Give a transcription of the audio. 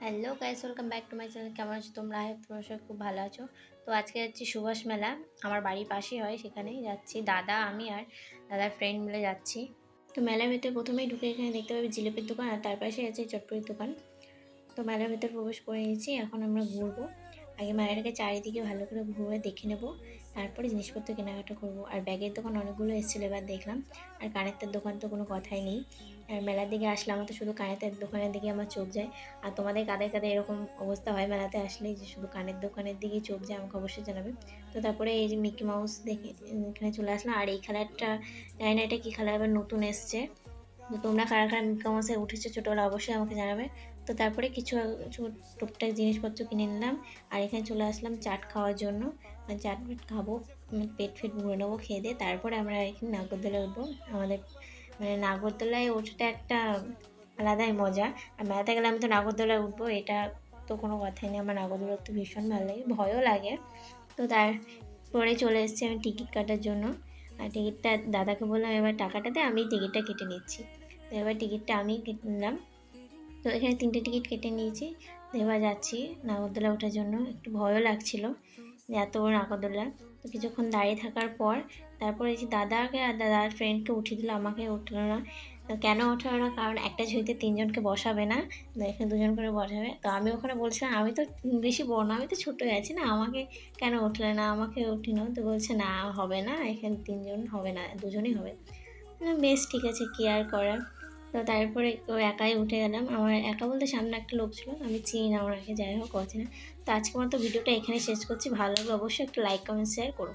Hello guys, welcome back to my channel. কেমন আছো তোমরা? তোমরা সবাই খুব ভালো আছো। তো আজকে যাচ্ছি সুভাষ মেলা, আমার বাড়ির পাশেই হয়, সেখানেই যাচ্ছি। দাদা, আমি আর দাদার ফ্রেন্ড মিলে যাচ্ছি। তো মেলার ভেতরে প্রথমেই ঢুকে এখানে দেখতে পাবি জিলিপির দোকান, আর তার পাশে আছে চটপটির দোকান। তো মেলার ভেতর প্রবেশ করে নিয়েছি, এখন আমরা ঘুরবো। আগে মেলাটাকে চারিদিকে ভালো করে ঘুরে দেখে নেব, তারপরে জিনিসপত্র কেনাকাটা করবো। আর ব্যাগের দোকান অনেকগুলো এসেছিলো, এবার দেখলাম। আর কানেরটার দোকান তো কোনো কথাই নেই। আর মেলার দিকে আসলে আমার তো শুধু কানেরটার দোকানের দিকে আমার চোখ যায়। আর তোমাদের কাদের কাদের এরকম অবস্থা হয় মেলাতে আসলে, যে শুধু কানের দোকানের দিকেই চোখ যায়, আমাকে অবশ্যই জানাবে। তো তারপরে এই যে মিকি মাউস দেখে এখানে চলে আসলাম। আর এই খেলাটা জানি না এটা কী খেলা, এবার নতুন এসছে। তো তোমরা কারা কারা মিকি মাউসে উঠেছো ছোটোবেলা, অবশ্যই আমাকে জানাবে। তো তারপরে কিছু কিছু টুকটাক জিনিসপত্র কিনে নিলাম। আর এখানে চলে আসলাম চাট খাওয়ার জন্য। চাট খাবো, পেট ফেট ভরে নেবো খেয়ে দিয়ে। তারপরে আমরা এখানে নাগরদোলায় উঠবো। আমাদের মানে নাগরদোলায় ওঠাটা একটা আলাদাই মজা। আর মেলাতে গেলে আমি তো নাগরদোলায় উঠবো, এটা তো কোনো কথাই নেই। আমার নাগরদোলা উঠতে ভীষণ ভালো লাগে, ভয়ও লাগে। তো তারপরে চলে এসেছি আমি টিকিট কাটার জন্য। আর টিকিটটা দাদাকে বললাম এবার টাকাটা দে, আমি টিকিটটা কেটে নিচ্ছি। তো এবার টিকিটটা আমি কেটে নিলাম। তো এখানে 3টে টিকিট কেটে নিয়েছি। তো এবার যাচ্ছি নাগরদোলা ওঠার জন্য। একটু ভয়ও লাগছিল যে এত বড় নাগরদোলা। তো কিছুক্ষণ দাঁড়িয়ে থাকার পর তারপরে এই যে দাদাকে আর দাদার ফ্রেন্ডকে উঠিয়ে দিল, আমাকে উঠলো না। তো কেন ওঠালো না, কারণ একটা ঝুড়িতে 3জনকে বসাবে না, এখানে 2জন করে বসাবে। তো আমি ওখানে বলছিলাম আমি তো বেশি বড় না, আমি তো ছোটোই আছি না, আমাকে কেন উঠলে না, আমাকে উঠিনো। তো বলছে না হবে না, এখানে 3জন হবে না, 2জনই হবে। বেশ ঠিক আছে, কি আর করার। তো তারপরে ও একাই উঠে গেলাম। আমার একা বলতে সামনে একটা লোক ছিল, আমি চিনি না ওনাকে, যাই হোক অচেনা। তো আজকের মতো ভিডিওটা এখানে শেষ করছি। ভালো লাগলে অবশ্যই একটা লাইক কমেন্ট শেয়ার করো।